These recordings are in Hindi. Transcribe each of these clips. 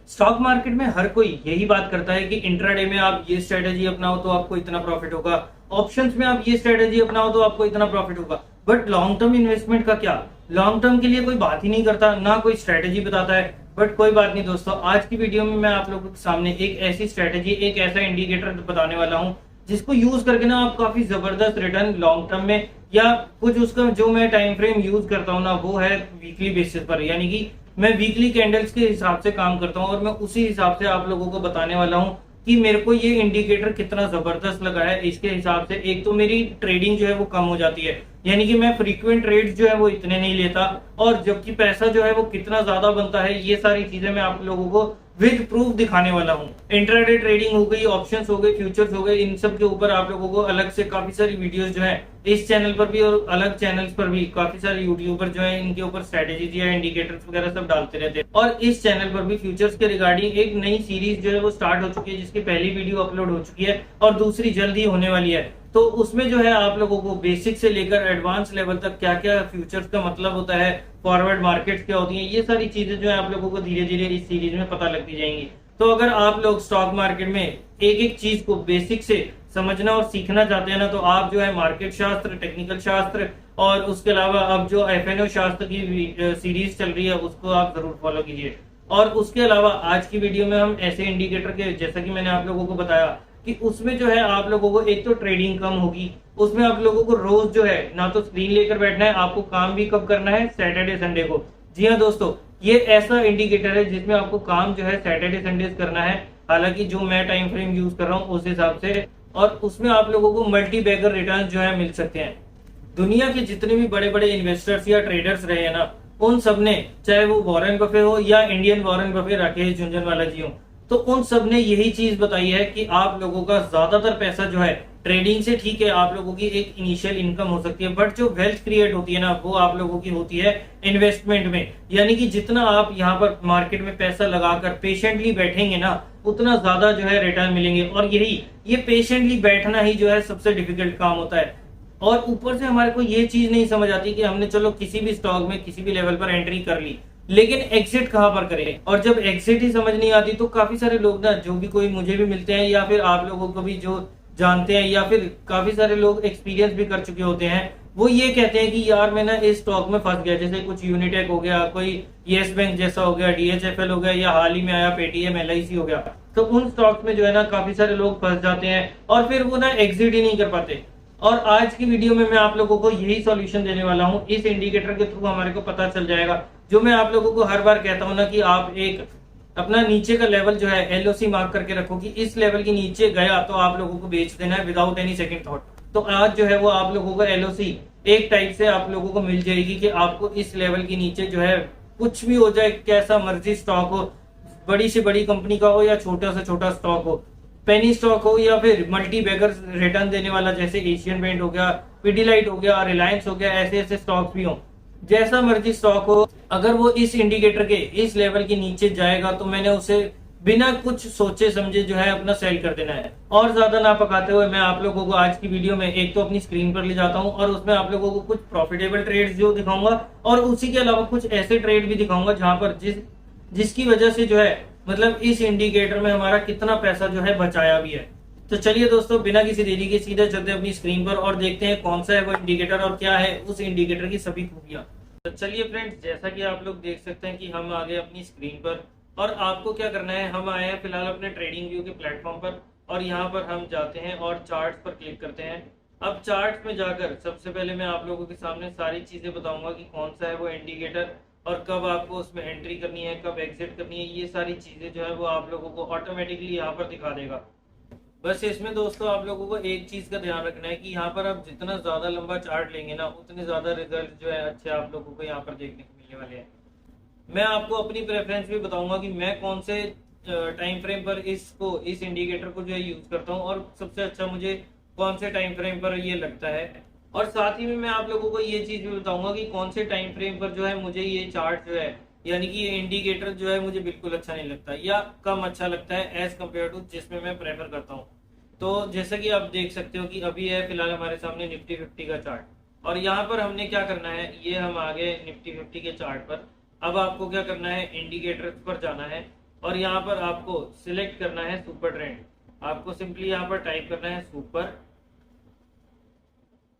स्टॉक मार्केट में हर कोई यही बात करता है कि इंट्राडे में आप ये स्ट्रेटेजी अपनाओ तो आपको इतना प्रॉफिट होगा, ऑप्शंस में आप ये स्ट्रेटेजी अपनाओ तो आपको इतना प्रॉफिट होगा। बट लॉन्ग टर्म इन्वेस्टमेंट का क्या? लॉन्ग टर्म के लिए कोई बात ही नहीं करता, ना कोई स्ट्रेटेजी बताता है। बट कोई बात नहीं दोस्तों, आज की वीडियो में मैं आप लोगों के सामने एक ऐसी स्ट्रेटेजी, एक ऐसा इंडिकेटर बताने वाला हूँ जिसको यूज करके ना आप काफी जबरदस्त रिटर्न लॉन्ग टर्म में, या कुछ उसका जो मैं टाइम फ्रेम यूज करता हूँ ना वो है वीकली बेसिस पर, यानी कि मैं वीकली कैंडल्स के हिसाब से काम करता हूँ और मैं उसी हिसाब से आप लोगों को बताने वाला हूँ कि मेरे को ये इंडिकेटर कितना जबरदस्त लगा है। इसके हिसाब से एक तो मेरी ट्रेडिंग जो है वो कम हो जाती है, यानी कि मैं फ्रीक्वेंट ट्रेड्स जो है वो इतने नहीं लेता, और जबकि पैसा जो है वो कितना ज्यादा बनता है, ये सारी चीजें मैं आप लोगों को विद प्रूफ दिखाने वाला हूँ। इंट्राडे ट्रेडिंग हो गई, ऑप्शंस हो गए, फ्यूचर्स हो गए, इन सब के ऊपर आप लोगों को अलग से काफी सारी वीडियोस जो है इस चैनल पर भी और अलग चैनल्स पर भी काफी सारे यूट्यूबर जो है इनके ऊपर स्ट्रेटेजीज या इंडिकेटर्स वगैरह सब डालते रहते हैं। और इस चैनल पर भी फ्यूचर्स के रिगार्डिंग एक नई सीरीज जो है वो स्टार्ट हो चुकी है, जिसकी पहली वीडियो अपलोड हो चुकी है और दूसरी जल्द ही होने वाली है। तो उसमें जो है आप लोगों को बेसिक से लेकर एडवांस लेवल तक क्या क्या फ्यूचर्स का मतलब होता है, फॉरवर्ड मार्केट्स क्या होती हैं, ये सारी चीजें जो है आप लोगों को धीरे धीरे इस सीरीज में पता लगती जाएंगी। तो अगर आप लोग स्टॉक मार्केट में एक एक चीज को बेसिक से समझना और सीखना चाहते हैं ना, तो आप जो है मार्केट शास्त्र, टेक्निकल शास्त्र और उसके अलावा अब जो एफएनओ शास्त्र की सीरीज चल रही है उसको आप जरूर फॉलो कीजिए। और उसके अलावा आज की वीडियो में हम ऐसे इंडिकेटर के, जैसा कि मैंने आप लोगों को बताया कि उसमें जो है आप लोगों को एक तो ट्रेडिंग कम होगी, उसमें आप लोगों को रोज जो है ना तो स्क्रीन लेकर बैठना है, आपको काम भी कब करना है, सैटरडे संडे को। जी हाँ दोस्तों, ये ऐसा इंडिकेटर है जिसमें आपको काम जो है सैटरडे संडे करना है, हालांकि जो मैं टाइम फ्रेम यूज कर रहा हूँ उस हिसाब से, और उसमें आप लोगों को मल्टी बैगर रिटर्न जो है मिल सकते हैं। दुनिया के जितने भी बड़े बड़े इन्वेस्टर्स या ट्रेडर्स रहे हैं ना, उन सब ने, चाहे वो वॉरेन बफे हो या Indian Warren Buffett Rakesh Jhunjhunwala ji हो, तो उन सब ने यही चीज बताई है कि आप लोगों का ज्यादातर पैसा जो है ट्रेडिंग से, ठीक है आप लोगों की एक इनिशियल इनकम हो सकती है, बट जो वेल्थ क्रिएट होती है ना वो आप लोगों की होती है इन्वेस्टमेंट में। यानी कि जितना आप यहाँ पर मार्केट में पैसा लगाकर पेशेंटली बैठेंगे ना, उतना ज्यादा जो है रिटर्न मिलेंगे। और ये पेशेंटली बैठना ही जो है सबसे डिफिकल्ट काम होता है। और ऊपर से हमारे को ये चीज नहीं समझ आती कि हमने चलो किसी भी स्टॉक में किसी भी लेवल पर एंट्री कर ली, लेकिन एग्जिट कहां पर करें। और जब एग्जिट ही समझ नहीं आती तो काफी सारे लोग ना, जो भी कोई मुझे भी मिलते हैं या फिर आप लोगों को भी जो जानते हैं या फिर काफी सारे लोग एक्सपीरियंस भी कर चुके होते हैं, वो ये कहते हैं कि यार मैं ना इस स्टॉक में फंस गया, जैसे कुछ यूनिटेक हो गया, कोई यस बैंक जैसा हो गया, डीएचएफएल हो गया, या हाल ही में आया पेटीएम एलआईसी हो गया। तो उन स्टॉक्स में जो है ना काफी सारे लोग फंस जाते हैं और फिर वो ना एग्जिट ही नहीं कर पाते। और आज की वीडियो में मैं आप लोगों को यही सॉल्यूशन देने वाला हूं। इस इंडिकेटर के थ्रू हमारे को पता चल जाएगा, जो मैं आप लोगों को हर बार कहता हूं ना कि आप एक अपना नीचे का लेवल जो है एलओसी मार्क करके रखो कि इस लेवल के नीचे गया तो आप लोगों को बेच देना है विदाउट एनी सेकंड थॉट। तो आज जो है वो आप लोगों को एलओसी एक टाइप से आप लोगों को मिल जाएगी कि आपको इस लेवल के नीचे जो है कुछ भी हो जाए, कैसा मर्जी स्टॉक हो, बड़ी से बड़ी कंपनी का हो या छोटा से छोटा स्टॉक हो, पेनी स्टॉक हो या फिर मल्टी बैगर रिटर्न देने वाला जैसे एशियन पेंट हो गया, पीडीलाइट हो गया, रिलायंस हो गया, ऐसे ऐसे स्टॉक भी हो, जैसा मर्जी स्टॉक हो, अगर वो इस इंडिकेटर के इस लेवल के नीचे जाएगा तो मैंने उसे बिना कुछ सोचे समझे जो है अपना सेल कर देना है। और ज्यादा ना पकाते हुए मैं आप लोगों को आज की वीडियो में एक तो अपनी स्क्रीन पर ले जाता हूं और उसमें आप लोगों को कुछ प्रॉफिटेबल ट्रेड्स जो दिखाऊंगा, और उसी के अलावा कुछ ऐसे ट्रेड भी दिखाऊंगा जहां पर जिसकी वजह से जो है मतलब इस इंडिकेटर में हमारा कितना पैसा जो है बचाया भी है। तो चलिए दोस्तों, बिना किसी देरी के सीधे चलते हैं अपनी स्क्रीन पर और देखते हैं कौन सा है वो इंडिकेटर और क्या है उस इंडिकेटर की सभी खूबियां। तो चलिए फ्रेंड्स, जैसा कि आप लोग देख सकते हैं कि हम आ गए अपनी स्क्रीन पर, और आपको क्या करना है, हम आए हैं फिलहाल अपने ट्रेडिंग व्यू के प्लेटफॉर्म पर, और यहाँ पर हम जाते हैं और चार्ट्स पर क्लिक करते हैं। अब चार्ट्स में जाकर सबसे पहले मैं आप लोगों के सामने सारी चीजें बताऊंगा कि कौन सा है वो इंडिकेटर और कब आपको उसमें एंट्री करनी है, कब एग्जिट करनी है, ये सारी चीजें जो है वो आप लोगों को ऑटोमेटिकली यहाँ पर दिखा देगा। बस इसमें दोस्तों आप लोगों को एक चीज का ध्यान रखना है कि यहाँ पर आप जितना ज्यादा लंबा चार्ट लेंगे ना, उतने ज्यादा रिजल्ट जो है अच्छे आप लोगों को यहाँ पर देखने को मिलने वाले हैं। मैं आपको अपनी प्रेफरेंस भी बताऊंगा कि मैं कौन से टाइम फ्रेम पर इस इंडिकेटर को जो है यूज करता हूँ और सबसे अच्छा मुझे कौन से टाइम फ्रेम पर ये लगता है। और साथ ही में मैं आप लोगों को ये चीज भी बताऊंगा कि कौन से टाइम फ्रेम पर जो है मुझे ये चार्ट जो है, यानी कि ये इंडिकेटर जो है मुझे बिल्कुल अच्छा नहीं लगता या कम अच्छा लगता है एज कम्पेयर टू जिसमें मैं प्रेफर करता हूँ। तो जैसा कि आप देख सकते हो कि अभी है फिलहाल हमारे सामने निफ्टी 50 का चार्ट, और यहाँ पर हमने क्या करना है, ये हम आ गए निफ्टी 50 के चार्ट पर। अब आपको क्या करना है, इंडिकेटर पर जाना है और यहाँ पर आपको सिलेक्ट करना है सुपर ट्रेंड। आपको सिंपली यहाँ पर टाइप करना है सुपर।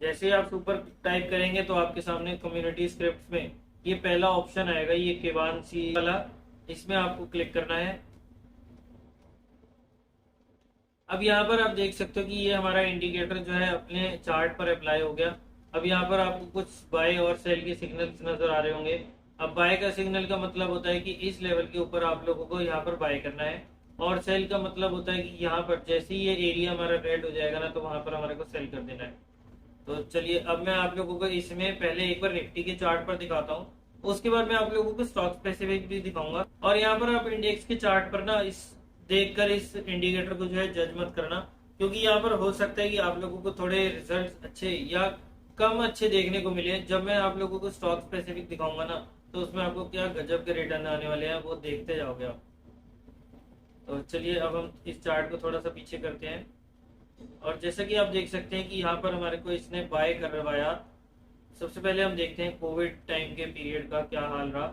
जैसे ही आप सुपर टाइप करेंगे तो आपके सामने कम्युनिटी स्क्रिप्ट्स में ये पहला ऑप्शन आएगा, ये केवानसी वाला, इसमें आपको क्लिक करना है। अब यहाँ पर आप देख सकते हो कि ये हमारा इंडिकेटर जो है अपने चार्ट पर अप्लाई हो गया। अब यहाँ पर आपको कुछ बाय और सेल के सिग्नल्स नजर आ रहे होंगे। अब बाय का सिग्नल का मतलब होता है कि इस लेवल के ऊपर आप लोगों को यहाँ पर बाय करना है, और सेल का मतलब होता है कि यहाँ पर जैसे ही ये एरिया हमारा रेड हो जाएगा ना, तो वहां पर हमारे को सेल कर देना है। तो चलिए अब मैं आप लोगों को इसमें पहले एक बार निफ्टी के चार्ट पर दिखाता हूँ, उसके बाद मैं आप लोगों को स्टॉक स्पेसिफिक भी दिखाऊंगा। और यहाँ पर आप इंडेक्स के चार्ट पर ना इस देखकर इस इंडिकेटर को जो है जज मत करना, क्योंकि यहाँ पर हो सकता है कि आप लोगों को थोड़े रिजल्ट्स अच्छे या कम अच्छे देखने को मिले। जब मैं आप लोगों को स्टॉक स्पेसिफिक दिखाऊंगा ना, तो उसमें आपको क्या गजब के रिटर्न आने वाले हैं वो देखते जाओगे आप। तो चलिए अब हम इस चार्ट को थोड़ा सा पीछे करते हैं, और जैसा कि आप देख सकते हैं कि यहाँ पर हमारे को इसने बाय करवाया। सबसे पहले हम देखते हैं कोविड टाइम के पीरियड का क्या हाल रहा।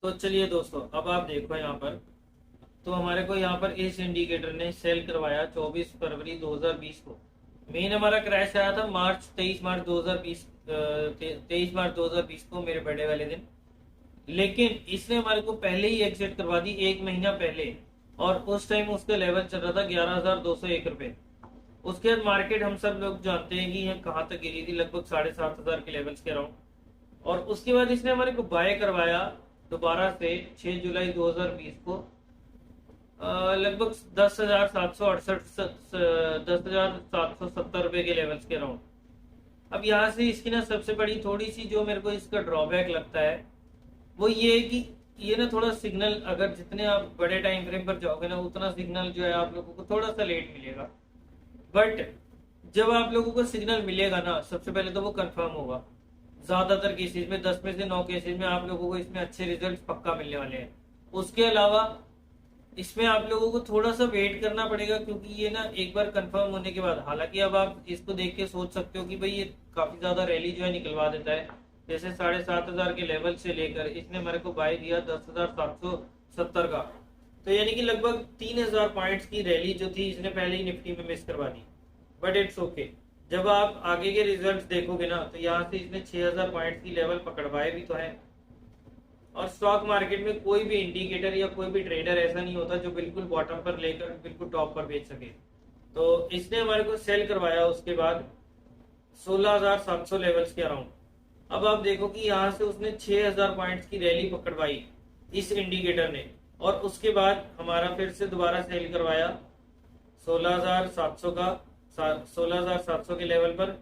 तो चलिए दोस्तों अब आप देखो यहाँ पर, तो हमारे को यहाँ पर इस इंडिकेटर ने सेल करवाया 24 फरवरी 2020 को। मेन हमारा क्रैश आया था तेईस मार्च 2020 को, मेरे बर्थडे वाले दिन। लेकिन इसने हमारे को पहले ही एग्जिट करवा दी, एक महीना पहले, और उस टाइम उसका लेवल चल रहा था 11,201 रुपए। उसके बाद मार्केट हम सब लोग जानते हैं कि यह कहाँ तक गिरी थी, लगभग 7,500 के लेवल्स के अराउंड। और उसके बाद इसने हमारे को बाय करवाया दोबारा से 6 जुलाई 2020 को, लगभग 10,770 के लेवल्स के अराउंड। अब यहाँ से इसकी ना सबसे बड़ी थोड़ी सी जो मेरे को इसका ड्रॉबैक लगता है वो ये है कि ये ना थोड़ा सिग्नल, अगर जितने आप बड़े टाइम फ्रेम पर जाओगे ना, उतना सिग्नल जो है आप लोगों को थोड़ा सा लेट मिलेगा। बट जब आप लोगों को सिग्नल मिलेगा ना, सबसे पहले तो वो कंफर्म होगा। ज्यादातर केसेस में 10 में से 9 केसेस में आप लोगों को इसमें अच्छे रिजल्ट पक्का मिलने वाले हैं। उसके अलावा इसमें आप लोगों को थोड़ा सा वेट करना पड़ेगा, क्योंकि ये ना एक बार कंफर्म होने के बाद, हालांकि अब आप इसको देख के सोच सकते हो कि भाई ये काफी ज्यादा रैली जो है निकलवा देता है। जैसे 7,500 के लेवल से लेकर इसने मेरे को बाय दिया 10,770 का, तो यानी कि लगभग 3,000 पॉइंट्स की रैली जो थी इसने पहले ही निफ्टी में मिस करवा दी। बट इट्स ओके, जब आप आगे के रिजल्ट्स देखोगे ना, तो यहाँ से इसने 6,000 पॉइंट्स की लेवल पकड़वाए भी तो है। और स्टॉक मार्केट में कोई भी इंडिकेटर या कोई भी ट्रेडर ऐसा नहीं होता जो बिल्कुल बॉटम पर लेकर बिल्कुल टॉप पर बेच सके। तो इसने हमारे को सेल करवाया उसके बाद 16,700 लेवल्स के अराउंड। अब आप देखो कि यहाँ से उसने 6,000 पॉइंट्स की रैली पकड़वाई इस इंडिकेटर ने, और उसके बाद हमारा फिर से दोबारा सेल करवाया 16,700 का, 16,700 के लेवल पर,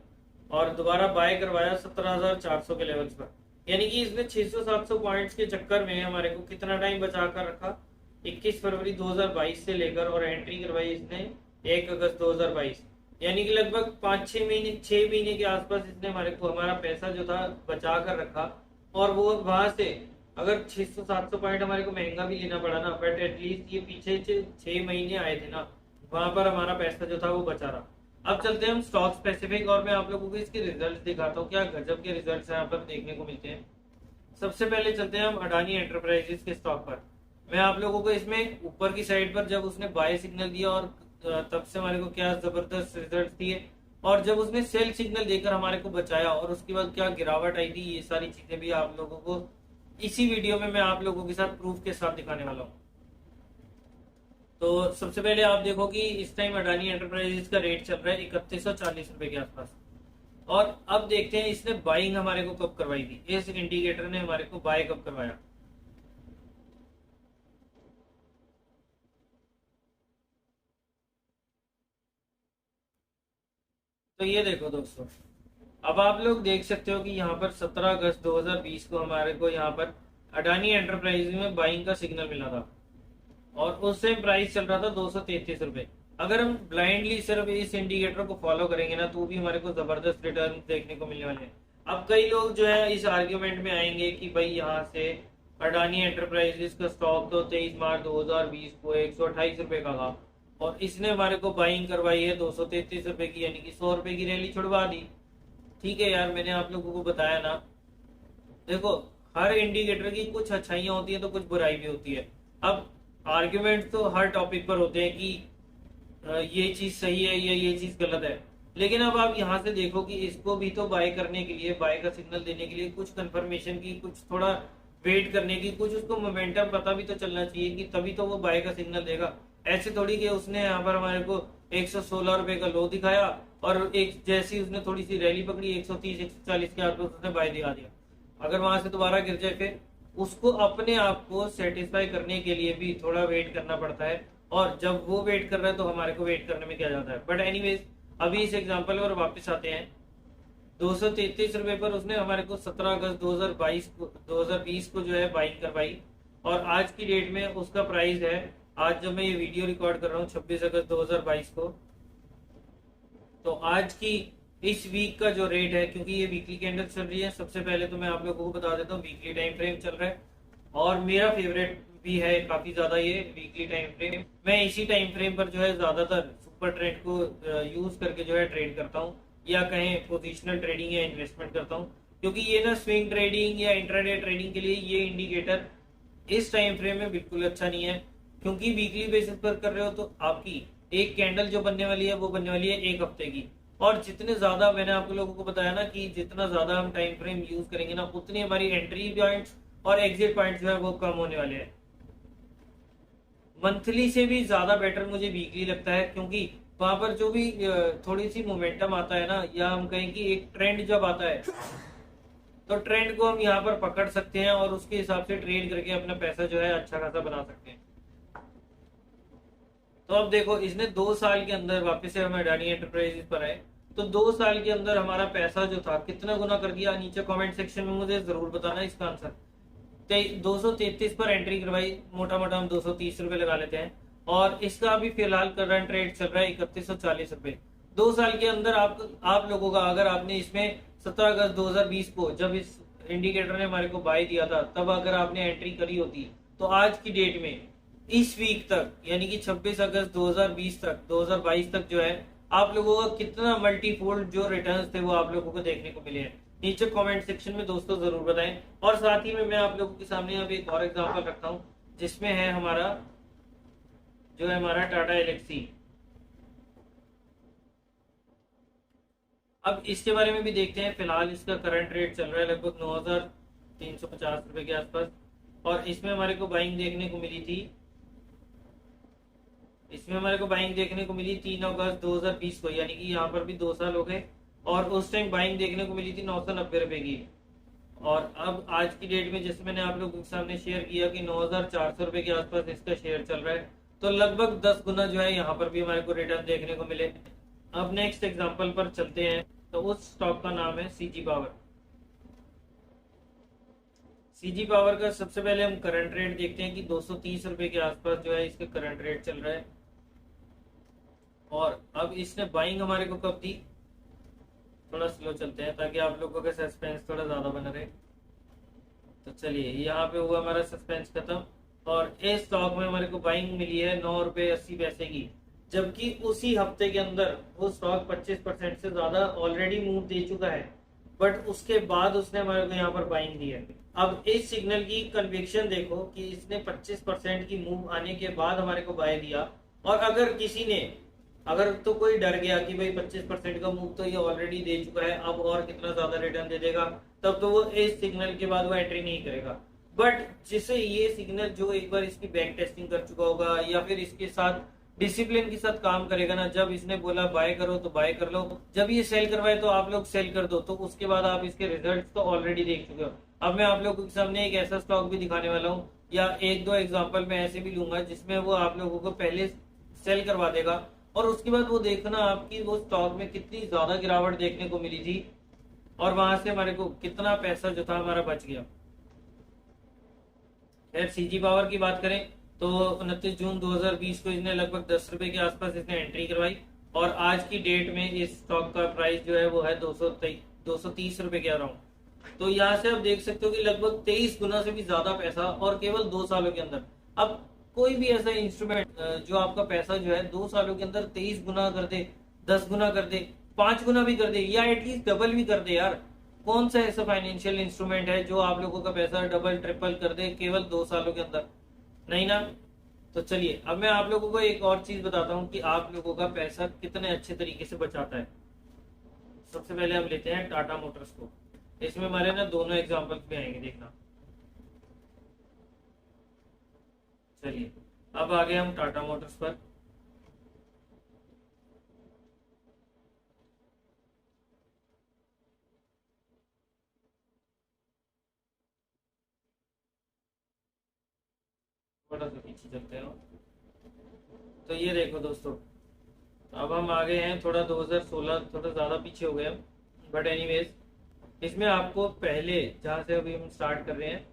और दोबारा बाय करवाया 17,400 के लेवल्स पर। यानी कि इसने 600-700 पॉइंट्स के चक्कर में हमारे को कितना टाइम बचा कर रखा, 21 फरवरी 2022 से लेकर, और एंट्री करवाई इसने 1 अगस्त 2022। यानी कि लगभग 5-6 महीने, 6 महीने के आसपास इसने हमारे को हमारा पैसा जो था बचा कर रखा। और वो वहां से अगर 600-700 पॉइंट हमारे को महंगा भी लेना पड़ा ना, बट एटलीस्ट ये पीछे 6 महीने आए थे ना, वहां पर हमारा पैसा जो था वो बचा रहा। अब चलते हैं हम स्टॉक स्पेसिफिक, और मैं आप लोगों को इसके रिजल्ट दिखाता हूँ, क्या गजब के रिजल्ट यहाँ पर देखने को मिलते हैं। सबसे पहले चलते हैं हम अडानी एंटरप्राइजेस के स्टॉक पर। मैं आप लोगों को इसमें ऊपर की साइड पर जब उसने बाय सिग्नल दिया और तब से हमारे को क्या जबरदस्त रिजल्ट दिए, और जब उसने सेल सिग्नल देकर हमारे को बचाया और उसके बाद क्या गिरावट आई थी, ये सारी चीजें भी आप लोगों को इसी वीडियो में मैं आप लोगों के साथ प्रूफ के साथ दिखाने वाला हूँ। तो सबसे पहले आप देखो कि इस टाइम अडानी एंटरप्राइजेस का रेट चल रहा है 3140 रुपए के आसपास। और अब देखते हैं इसने बाइंग हमारे को कब करवाई थी, इस इंडिकेटर ने हमारे को बाय कब करवाया। तो ये देखो दोस्तों, अब आप लोग देख सकते हो कि यहाँ पर 17 अगस्त 2020 को हमारे को यहाँ पर अडानी एंटरप्राइज में बाइंग का सिग्नल मिला था, और उस टाइम प्राइस चल रहा था 233 रुपए। अगर हम ब्लाइंडली सिर्फ इस इंडिकेटर को फॉलो करेंगे ना, तो भी हमारे को जबरदस्त रिटर्न देखने को मिलने वाले हैं। अब कई लोग जो है इस आर्ग्यूमेंट में आएंगे कि भाई यहाँ से अडानी एंटरप्राइजेस का स्टॉक तो 23 मार्च 2020 को 128 रुपए का था, और इसने हमारे को बाइंग करवाई है 233 रुपए की, यानी कि 100 रुपए की रैली छुड़वा दी। ठीक है यार, मैंने आप लोगों को बताया ना देखो, हर इंडिकेटर की कुछ अच्छाइयां होती है तो कुछ बुराई भी होती है। अब आर्ग्यूमेंट तो हर टॉपिक पर होते हैं कि ये चीज सही है या ये चीज गलत है, लेकिन अब आप यहाँ से देखो कि इसको भी तो बाय करने के लिए, बाय का सिग्नल देने के लिए कुछ कंफर्मेशन की, कुछ थोड़ा वेट करने की, कुछ उसको मोमेंटम पता भी तो चलना चाहिए कि तभी तो वो बाय का सिग्नल देगा। ऐसे थोड़ी कि उसने यहाँ पर हमारे को 116 रुपए का लो दिखाया और एक जैसी उसने थोड़ी सी रैली पकड़ी 130 140 के आसपास उसने बाय दिखा दिया। अगर वहां से दोबारा गिर जाए फिर उसको अपने आप को सेटिस्फाई करने के लिए भी थोड़ा वेट करना पड़ता है, और जब वो वेट कर रहा है तो हमारे को वेट करने में क्या जाता है। बट एनीवेज, अभी इस एग्जांपल पर वापस आते हैं। 233 रुपए पर उसने हमारे को 17 अगस्त 2020 को जो है बाइंग करवाई, और आज की डेट में उसका प्राइस है, आज जब मैं ये वीडियो रिकॉर्ड कर रहा हूँ 26 अगस्त 2022 को, तो आज की इस वीक का जो रेट है, क्योंकि ये वीकली कैंडल चल रही है, सबसे पहले तो मैं आप लोगों को बता देता हूँ वीकली टाइम फ्रेम चल रहा है, और मेरा फेवरेट भी है काफी ज्यादा ये वीकली टाइम फ्रेम। मैं इसी टाइम फ्रेम पर जो है ज्यादातर सुपर ट्रेंड को यूज करके जो है ट्रेड करता हूँ, या कहें पोजिशनल ट्रेडिंग या इन्वेस्टमेंट करता हूँ, क्योंकि ये ना स्विंग ट्रेडिंग या इंट्राडे ट्रेडिंग के लिए ये इंडिकेटर इस टाइम फ्रेम में बिल्कुल अच्छा नहीं है। क्योंकि वीकली बेसिस पर कर रहे हो तो आपकी एक कैंडल जो बनने वाली है वो बनने वाली है एक हफ्ते की, और जितने ज्यादा, मैंने आप लोगों को बताया ना कि जितना ज्यादा हम टाइम फ्रेम यूज करेंगे ना, उतनी हमारी एंट्री पॉइंट्स और एग्जिट पॉइंट्स जो है वो कम होने वाले हैं। मंथली से भी ज्यादा बेटर मुझे वीकली लगता है, क्योंकि वहां पर जो भी थोड़ी सी मोमेंटम आता है ना, या हम कहें कि एक ट्रेंड जब आता है तो ट्रेंड को हम यहाँ पर पकड़ सकते हैं और उसके हिसाब से ट्रेड करके अपना पैसा जो है अच्छा खासा बना सकते हैं। तो अब देखो, इसने 2 साल के अंदर, वापस से हम अडानी एंटरप्राइजेस पर आए, तो 2 साल के अंदर हमारा पैसा जो था कितना गुना कर दिया, नीचे कमेंट सेक्शन में मुझे जरूर बताना इसका आंसर। 233 पर एंट्री करवाई, मोटा मोटा हम 230 रुपए लगा लेते हैं, और इसका अभी फिलहाल करंट रेट चल रहा है 3140 रुपए। 2 साल के अंदर आप लोगों का, अगर आपने इसमें 17 अगस्त 2020 को, जब इस इंडिकेटर ने हमारे को बाय दिया था, तब अगर आपने एंट्री करी होती, तो आज की डेट में इस वीक तक, यानी कि 26 अगस्त 2020 तक, 2022 तक जो है, आप लोगों का कितना मल्टीफोल्ड जो रिटर्न्स थे वो आप लोगों को देखने को मिले हैं, नीचे कमेंट सेक्शन में दोस्तों जरूर बताएं। और साथ ही में मैं आप लोगों के सामने अब एक और एग्जांपल रखता हूं, जिसमें है हमारा जो है हमारा टाटा एलेक्सी। अब इसके बारे में भी देखते हैं। फिलहाल इसका करंट रेट चल रहा है लगभग 9350 रुपए के आसपास, और इसमें हमारे को बाइंग देखने को मिली थी, इसमें हमारे को बाइंग देखने को मिली 3 अगस्त 2020 को, यानी कि यहाँ पर भी 2 साल हो गए, और उस टाइम बाइंग देखने को मिली थी 990 रुपए की। और अब आज की डेट में, जैसे मैंने आप लोगों के सामने शेयर किया कि 9400 रुपए के आसपास इसका शेयर चल रहा है, तो लगभग 10 गुना जो है यहाँ पर भी हमारे को रिटर्न देखने को मिले। अब नेक्स्ट एग्जाम्पल पर चलते हैं, तो उस स्टॉक का नाम है सीजी पावर। सीजी पावर का सबसे पहले हम करंट रेट देखते हैं कि 230 रुपए के आसपास जो है इसका करंट रेट चल रहा है, और अब इसने बाइंग हमारे को कब दी, थोड़ा स्लो चलते हैं ताकि आप लोगों का सस्पेंस थोड़ा ज्यादा बना रहे। तो चलिए, यहाँ पे हुआ हमारा सस्पेंस खत्म, और इस स्टॉक में हमारे को बाइंग मिली है 9 रुपए 80 पैसे की, जबकि उसी हफ्ते के अंदर वो स्टॉक 25% से ज्यादा ऑलरेडी मूव दे चुका है, बट उसके बाद उसने हमारे को यहाँ पर बाइंग दी है। अब इस सिग्नल की कन्विक्शन देखो कि इसने 25% की मूव आने के बाद हमारे को बाय दिया, और अगर तो कोई डर गया कि भाई 25% का मूव तो ये ऑलरेडी दे चुका है, अब और कितना ज्यादा रिटर्न दे देगा, तब तो वो इस सिग्नल के बाद वो एंट्री नहीं करेगा। बट जिसे ये सिग्नल, जो एक बार इसकी बैक टेस्टिंग कर चुका होगा, या फिर इसके साथ डिसिप्लिन के साथ काम करेगा ना, जब इसने बोला बाय करो तो बाय कर लो, जब ये सेल करवाए तो आप लोग सेल कर दो, तो उसके बाद आप इसके रिजल्ट्स तो ऑलरेडी देख चुके हो। अब मैं आप लोगों के सामने एक ऐसा स्टॉक भी दिखाने वाला हूँ, या एक दो एग्जांपल मैं ऐसे भी लूंगा जिसमें वो आप लोगों को पहले सेल करवा देगा, और उसके बाद वो देखना आपकी वो स्टॉक में कितनी ज्यादा गिरावट देखने को मिली थी, और वहां से हमारे को कितना पैसा जो था हमारा बच गया। खैर, सीजी पावर की बात करें तो 29 जून 2020 को इसने लगभग 10 रुपए के आसपास इसने एंट्री करवाई, और आज की डेट में इस स्टॉक का प्राइस जो है वो है 230 रुपए के अराउंड। तो यहाँ से आप देख सकते हो कि लगभग 23 गुना से भी ज्यादा पैसा, और केवल 2 सालों के अंदर। अब कोई भी ऐसा इंस्ट्रूमेंट जो आपका पैसा जो है 2 सालों के अंदर 23 गुना कर दे, 10 गुना कर दे, 5 गुना भी कर दे, या एटलीस्ट डबल भी कर दे यार, कौन सा ऐसा फाइनेंशियल इंस्ट्रूमेंट है जो आप लोगों का पैसा डबल ट्रिपल कर दे केवल 2 सालों के अंदर? नहीं ना। तो चलिए अब मैं आप लोगों को एक और चीज बताता हूँ कि आप लोगों का पैसा कितने अच्छे तरीके से बचाता है। सबसे पहले हम लेते हैं टाटा मोटर्स को। इसमें हमारे ना दोनों एग्जाम्पल्स भी आएंगे, देखना। चलिए अब आ गए हम टाटा मोटर्स पर। थोड़ा सा पीछे चलते हैं। तो ये देखो दोस्तों, अब हम आ गए हैं थोड़ा 2016, थोड़ा ज्यादा पीछे हो गए हम, बट एनीवेज इसमें आपको पहले जहां से अभी हम स्टार्ट कर रहे हैं,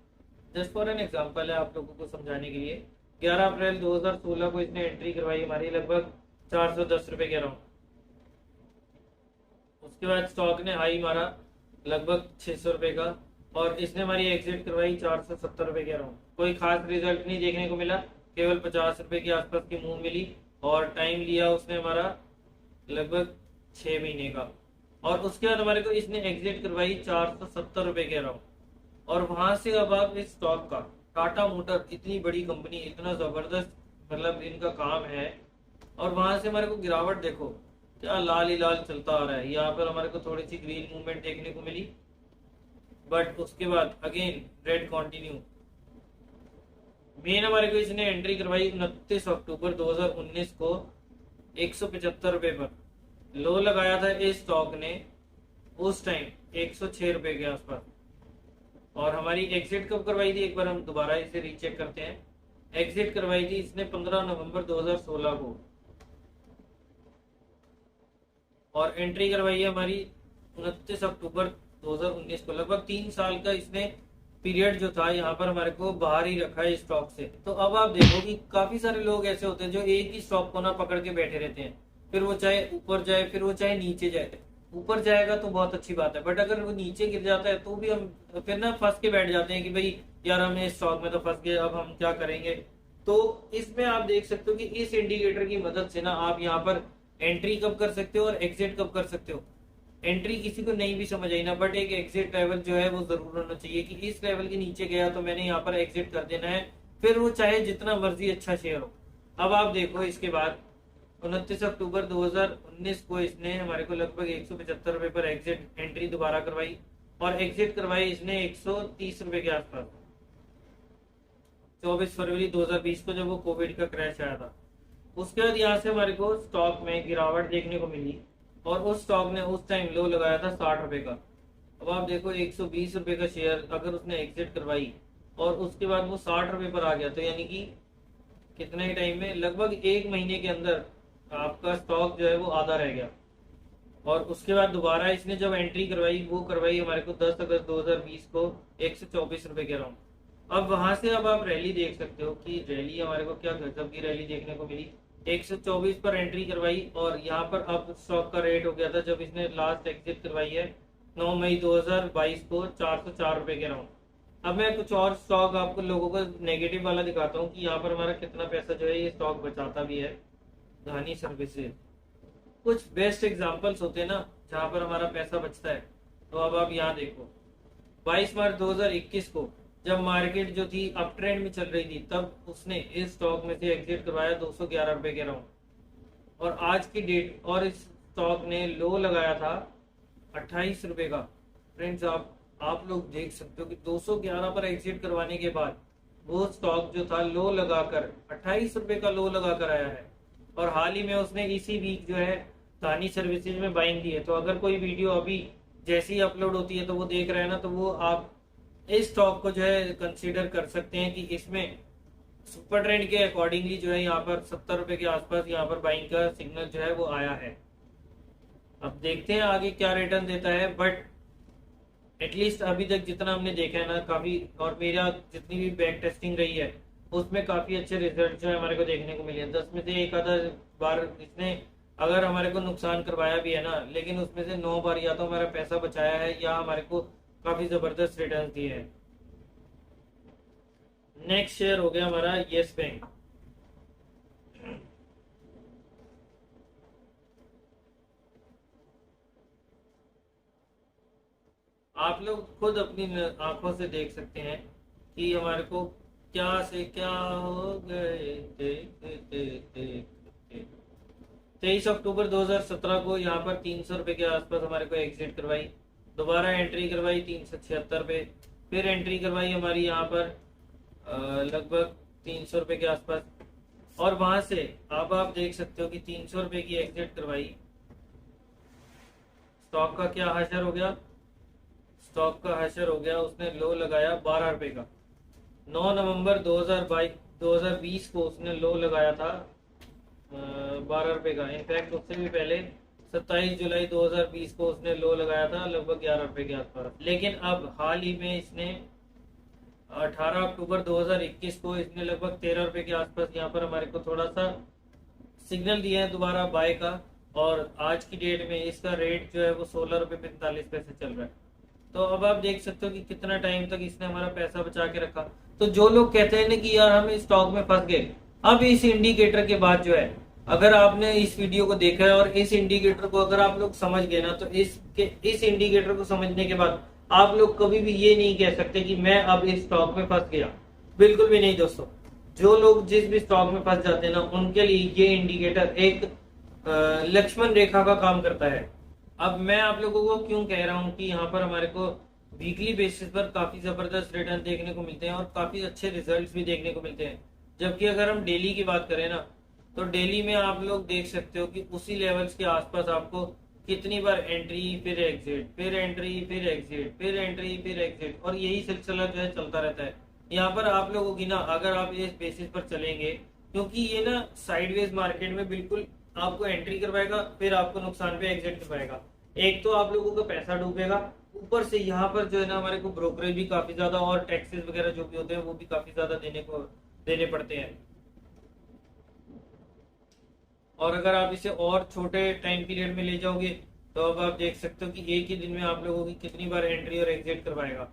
जस्ट फॉर एन एग्जांपल है आप लोगों को समझाने के लिए। 11 अप्रैल 2016 को इसने एंट्री करवाई हमारी लगभग 410 रुपए के अराउंड। उसके बाद स्टॉक ने हाई मारा लगभग 600 रुपए का, और इसने हमारी एग्जिट करवाई 470 रुपए के अराउंड। कोई खास रिजल्ट नहीं देखने को मिला, केवल 50 रुपए के आसपास की मूव मिली, और टाइम लिया उसने हमारा लगभग 6 महीने का। और उसके बाद हमारे को इसने एग्जिट करवाई 470 रुपए के अराउंड। और वहां से अब आप इस स्टॉक का, टाटा मोटर इतनी बड़ी कंपनी, इतना जबरदस्त मतलब इनका काम है, और वहां से हमारे को गिरावट देखो, क्या लाल ही लाल चलता आ रहा है। यहाँ पर हमारे को थोड़ी सी ग्रीन मूवमेंट देखने को मिली, बट उसके बाद अगेन रेड कंटिन्यू। मेन हमारे को इसने एंट्री करवाई 29 अक्टूबर 2019 को 175 रुपए पर। लो लगाया था इस स्टॉक ने उस टाइम 106 रुपए के आसपास। और हमारी एग्जिट कब करवाई थी, एक बार हम दोबारा इसे रीचेक करते हैं। एग्जिट करवाई थी इसने 15 नवंबर 2016 को, और एंट्री करवाई है हमारी 29 अक्टूबर 2019 को। लगभग 3 साल का इसने पीरियड जो था यहाँ पर हमारे को बाहर ही रखा है स्टॉक से। तो अब आप देखो कि काफी सारे लोग ऐसे होते हैं जो एक ही स्टॉक को ना पकड़ के बैठे रहते हैं, फिर वो चाहे ऊपर जाए फिर वो चाहे नीचे जाए। ऊपर जाएगा तो बहुत अच्छी बात है, बट अगर वो नीचे गिर जाता है तो भी हम फिर ना फंस के बैठ जाते हैं कि भाई यार हम इस स्टॉक में तो फंस गए, अब हम क्या करेंगे। तो इसमें आप देख सकते हो कि इस इंडिकेटर की मदद से ना आप यहाँ पर एंट्री कब कर सकते हो और एग्जिट कब कर सकते हो। एंट्री किसी को नहीं भी समझ आई ना, बट एक एग्जिट लेवल जो है वो जरूर होना चाहिए कि इस लेवल के नीचे गया तो मैंने यहाँ पर एग्जिट कर देना है, फिर वो चाहे जितना मर्जी अच्छा शेयर हो। अब आप देखो इसके बाद 29 अक्टूबर 2019 को इसने हमारे को लगभग 175 रुपए पर एग्जिट एंट्री दोबारा करवाई, और एग्जिट करवाई इसने 130 रुपए के आसपास 24 फरवरी 2020 को, जब वो कोविड का क्रैश आया था। उसके बाद यहाँ से हमारे को स्टॉक में गिरावट देखने को मिली, और उस स्टॉक ने उस टाइम लो लगाया था 60 रुपए का। अब आप देखो 120 रुपए का शेयर अगर उसने एग्जिट करवाई और उसके बाद वो 60 रुपए पर आ गया, तो यानी कि कितने टाइम में, लगभग 1 महीने के अंदर आपका स्टॉक जो है वो आधा रह गया। और उसके बाद दोबारा इसने जब एंट्री करवाई वो करवाई हमारे को 10 अगस्त 2020 को 124 रुपए के अराउंड। अब वहां से अब आप रैली देख सकते हो कि रैली हमारे को क्या गजब की रैली देखने को मिली। 124 पर एंट्री करवाई, और यहाँ पर अब स्टॉक का रेट हो गया था जब इसने लास्ट एग्जिट करवाई है 9 मई 2022 को 404 रुपए के अराउंड। अब मैं कुछ और स्टॉक आपको लोगों को नेगेटिव वाला दिखाता हूँ कि यहाँ पर हमारा कितना पैसा जो है ये स्टॉक बचाता भी है। धानी सर्विसेज कुछ बेस्ट एग्जांपल्स होते हैं ना जहां पर हमारा पैसा बचता है। तो अब आप यहाँ देखो 22 मार्च 2021 को जब मार्केट जो थी अप ट्रेंड में चल रही थी, तब उसने इस स्टॉक में से एग्जिट करवाया 211 रुपए के अराउंड। और आज की डेट, और इस स्टॉक ने लो लगाया था 28 रुपए का। फ्रेंड्स आप लोग देख सकते हो कि 211 पर एग्जिट करवाने के बाद वो स्टॉक जो था लो लगाकर 28 रुपए का लो लगाकर आया है। और हाल ही में उसने इसी वीक जो है धानी सर्विसेज में बाइंग दी है। तो अगर कोई वीडियो अभी जैसी ही अपलोड होती है तो वो देख रहे हैं ना, तो वो आप इस स्टॉक को जो है कंसीडर कर सकते हैं कि इसमें सुपर ट्रेंड के अकॉर्डिंगली जो है यहाँ पर 70 रुपए के आसपास यहाँ पर बाइंग का सिग्नल जो है वो आया है। अब देखते हैं आगे क्या रिटर्न देता है, बट एटलीस्ट अभी तक जितना हमने देखा है ना काफी, और मेरा जितनी भी बैक टेस्टिंग रही है उसमें काफी अच्छे रिजल्ट जो है हमारे को देखने को मिले हैं। 10 में से एक आधा बार इसने अगर हमारे को नुकसान करवाया भी है ना, लेकिन उसमें से 9 बार या तो हमारा पैसा बचाया है या हमारे को काफी जबरदस्त रिटर्न दिए हैं। नेक्स्ट शेयर हो गया हमारा येस बैंक। आप लोग खुद अपनी आंखों से देख सकते हैं कि हमारे को क्या से क्या हो गए। 23 अक्टूबर 2017 को यहाँ पर 300 रुपए के आसपास हमारे को एग्जिट करवाई, दोबारा एंट्री करवाई 376 पे, फिर एंट्री करवाई हमारी यहाँ पर लगभग 300 रुपए के आसपास, और वहां से अब आप देख सकते हो कि 300 रुपए की एग्जिट करवाई। स्टॉक का क्या हशर हो गया, स्टॉक का हशर हो गया, उसने लो लगाया 12 रुपए का। 9 नवंबर 2020 को उसने लो लगाया था 12 रुपए का। इनफैक्ट उससे भी पहले 27 जुलाई 2020 को उसने लो लगाया था लगभग 11 रुपए के आसपास। लेकिन अब हाल ही में इसने 18 अक्टूबर 2021 को इसने लगभग 13 रुपए के आसपास यहाँ पर हमारे को थोड़ा सा सिग्नल दिया है दोबारा बाय का, और आज की डेट में इसका रेट जो है वो 16 रुपए 45 पैसे चल रहा है। तो अब आप देख सकते हो कि कितना टाइम तक इसने हमारा पैसा बचा के रखा। तो जो लोग कहते हैं ना कि यार हम इस स्टॉक में फंस गए, अब इस इंडिकेटर के बाद जो है, अगर आपने इस वीडियो को देखा है और इस इंडिकेटर को अगर आप लोग समझ गए ना, तो इस इंडिकेटर को समझने के बाद आप लोग कभी भी ये नहीं कह सकते कि मैं अब इस स्टॉक में फंस गया। बिल्कुल भी नहीं दोस्तों। जो लोग जिस भी स्टॉक में फंस जाते हैं ना, उनके लिए ये इंडिकेटर एक लक्ष्मण रेखा का काम करता है। अब मैं आप लोगों को क्यों कह रहा हूँ कि यहाँ पर हमारे को वीकली बेसिस पर काफी जबरदस्त रिटर्न देखने को मिलते हैं और काफी अच्छे रिजल्ट्स भी देखने को मिलते हैं, जबकि अगर हम डेली की बात करें ना, तो डेली में आप लोग देख सकते हो कि उसी लेवल्स के आसपास आपको कितनी बार एंट्री फिर एग्जिट, फिर एंट्री फिर एग्जिट, फिर एंट्री फिर एग्जिट, और यही सिलसिला जो है चलता रहता है। यहाँ पर आप लोगों की ना, अगर आप इस बेसिस पर चलेंगे, क्योंकि ये ना साइडवेज मार्केट में बिल्कुल आपको एंट्री करवाएगा, फिर आपको नुकसान पे एग्जिट करवाएगा। एक तो आप लोगों का पैसा डूबेगा, ऊपर से यहाँ पर जो है ना हमारे को ब्रोकरेज भी काफी ज्यादा और टैक्सेस वगैरह जो भी होते हैं वो भी काफी ज्यादा देने पड़ते हैं। और अगर आप इसे और छोटे टाइम पीरियड में ले जाओगे, तो अब आप देख सकते हो कि एक ही दिन में आप लोगों की कितनी बार एंट्री और एग्जिट करवाएगा।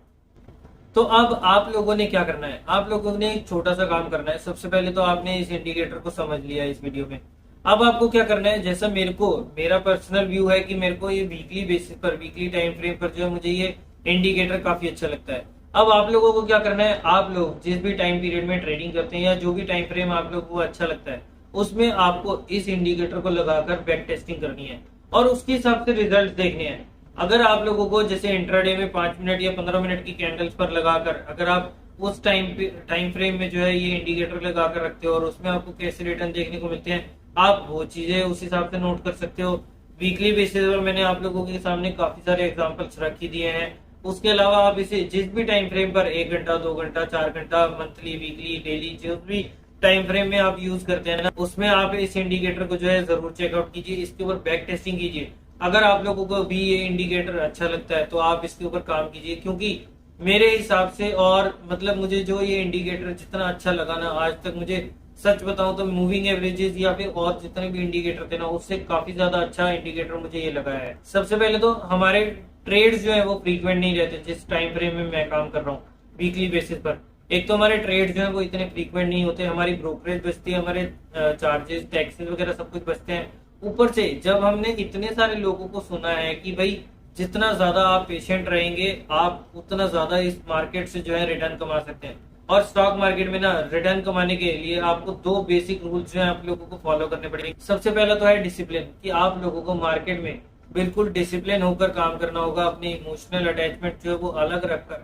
तो अब आप लोगों ने क्या करना है, आप लोगों ने एक छोटा सा काम करना है। सबसे पहले तो आपने इस इंडिकेटर को समझ लिया इस वीडियो में। अब आपको क्या करना है, जैसा मेरा पर्सनल व्यू है कि मेरे को ये वीकली बेसिस पर, वीकली टाइम फ्रेम पर जो है मुझे ये इंडिकेटर काफी अच्छा लगता है। अब आप लोगों को क्या करना है, आप लोग जिस भी टाइम पीरियड में ट्रेडिंग करते हैं या जो भी टाइम फ्रेम आप लोग को अच्छा लगता है, उसमें आपको इस इंडिकेटर को लगाकर बैक टेस्टिंग करनी है और उसके हिसाब से रिजल्ट देखने हैं। अगर आप लोगों को जैसे इंट्राडे में 5 मिनट या 15 मिनट की कैंडल्स पर लगाकर, अगर आप उस टाइम फ्रेम में जो है ये इंडिकेटर लगाकर रखते हो और उसमें आपको कैसे रिटर्न देखने को मिलते हैं, आप वो चीजें उस हिसाब से नोट कर सकते हो। वीकली बेसिस पर मैंने आप लोगों के सामने काफी सारे एग्जांपल्स रख ही दिए हैं। उसके अलावा आप इसे जिस भी टाइम फ्रेम पर 1 घंटा, 2 घंटा, 4 घंटा, मंथली, वीकली, डेली, जो भी टाइम फ्रेम में आप यूज करते हैं ना, उसमें आप इस इंडिकेटर को जो है जरूर चेकआउट कीजिए, इसके ऊपर बैक टेस्टिंग कीजिए। अगर आप लोगों को भी ये इंडिकेटर अच्छा लगता है तो आप इसके ऊपर काम कीजिए, क्योंकि मेरे हिसाब से, और मतलब मुझे जो ये इंडिकेटर जितना अच्छा लगा ना आज तक, मुझे सच बताऊं तो मूविंग एवरेजेस या फिर और जितने भी इंडिकेटर थे ना, उससे काफी ज्यादा अच्छा इंडिकेटर मुझे ये लगा है। सबसे पहले तो हमारे ट्रेड्स जो है वो फ्रीक्वेंट नहीं रहते जिस टाइम फ्रेम में मैं काम कर रहा हूँ वीकली बेसिस पर। एक तो हमारे ट्रेड जो है वो इतने फ्रीक्वेंट नहीं होते, हमारी ब्रोकरेज बचती है, हमारे चार्जेस, टैक्सेस वगैरह सब कुछ बचते हैं। ऊपर से जब हमने इतने सारे लोगों को सुना है कि भाई जितना ज्यादा आप पेशेंट रहेंगे, आप उतना ज्यादा इस मार्केट से जो है रिटर्न कमा सकते हैं। और स्टॉक मार्केट में ना रिटर्न कमाने के लिए आपको 2 बेसिक रूल्स जो है आप लोगों को फॉलो करने पड़ेंगे। सबसे पहला तो है डिसिप्लिन, कि आप लोगों को मार्केट में बिल्कुल डिसिप्लिन होकर काम करना होगा, अपनी इमोशनल अटैचमेंट जो है वो अलग रखकर,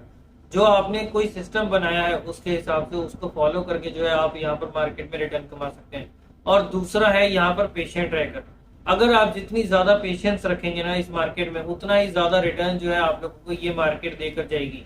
जो आपने कोई सिस्टम बनाया है उसके हिसाब से उसको फॉलो करके जो है आप यहाँ पर मार्केट में रिटर्न कमा सकते हैं। और दूसरा है यहाँ पर पेशेंट रहकर, अगर आप जितनी ज्यादा पेशेंस रखेंगे ना इस मार्केट में, उतना ही ज्यादा रिटर्न जो है आप लोगों को ये मार्केट देकर जाएगी।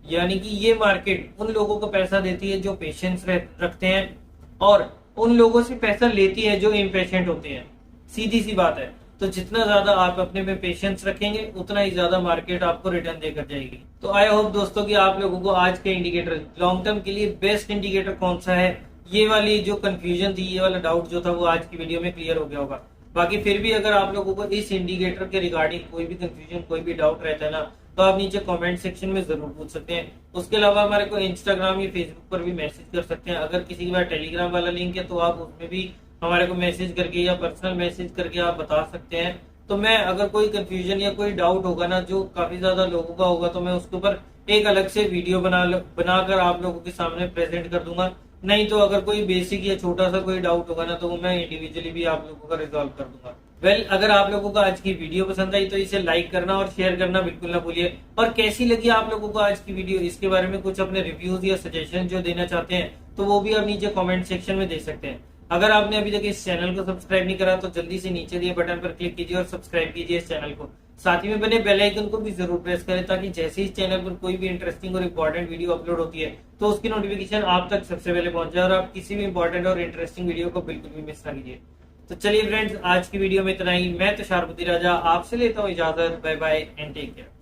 यानी कि ये मार्केट उन लोगों को पैसा देती है जो पेशेंस रखते हैं, और उन लोगों से पैसा लेती है जो इम्पेशेंट होते हैं। सीधी सी बात है। तो जितना ज्यादा आप अपने में पेशेंस रखेंगे, उतना ही ज्यादा मार्केट आपको रिटर्न देकर जाएगी। तो आई होप दोस्तों कि आप लोगों को आज के इंडिकेटर, लॉन्ग टर्म के लिए बेस्ट इंडिकेटर कौन सा है, ये वाली जो कंफ्यूजन थी, ये वाला डाउट जो था, वो आज की वीडियो में क्लियर हो गया होगा। बाकी फिर भी अगर आप लोगों को इस इंडिकेटर के रिगार्डिंग कोई भी कंफ्यूजन, कोई भी डाउट रहता है ना, तो आप नीचे कमेंट सेक्शन में जरूर पूछ सकते हैं। उसके अलावा हमारे को इंस्टाग्राम या फेसबुक पर भी मैसेज कर सकते हैं। अगर किसी के पास टेलीग्राम वाला लिंक है तो आप उसमें भी हमारे को मैसेज करके या पर्सनल मैसेज करके आप बता सकते हैं तो मैं अगर कोई कंफ्यूजन या कोई डाउट होगा ना जो काफी ज्यादा लोगों का होगा, तो मैं उसके ऊपर एक अलग से वीडियो बनाकर आप लोगों के सामने प्रेजेंट कर दूंगा। नहीं तो अगर कोई बेसिक या छोटा सा कोई डाउट होगा ना, तो वो मैं इंडिविजुअली भी आप लोगों का रिजॉल्व कर दूंगा। अगर आप लोगों को आज की वीडियो पसंद आई तो इसे लाइक करना और शेयर करना बिल्कुल ना भूलिए। और कैसी लगी आप लोगों को आज की वीडियो, इसके बारे में कुछ अपने रिव्यूज या सजेशन जो देना चाहते हैं, तो वो भी आप नीचे कमेंट सेक्शन में दे सकते हैं। अगर आपने अभी तक इस चैनल को सब्सक्राइब नहीं करा तो जल्दी से नीचे दिए बटन पर क्लिक कीजिए और सब्सक्राइब कीजिए इस चैनल को। साथ ही में बने बेल आइकन को भी जरूर प्रेस करें, ताकि जैसे इस चैनल पर कोई भी इंटरेस्टिंग और इम्पोर्टेंट वीडियो अपलोड होती है तो उसकी नोटिफिकेशन आप तक सबसे पहले पहुंच जाए और आप किसी भी इंपॉर्टेंट और इंटरेस्टिंग वीडियो को बिल्कुल भी मिस ना कीजिए। तो चलिए फ्रेंड्स, आज की वीडियो में इतना ही। मैं तुषार राजा आपसे लेता हूँ इजाजत। Bye bye and take care.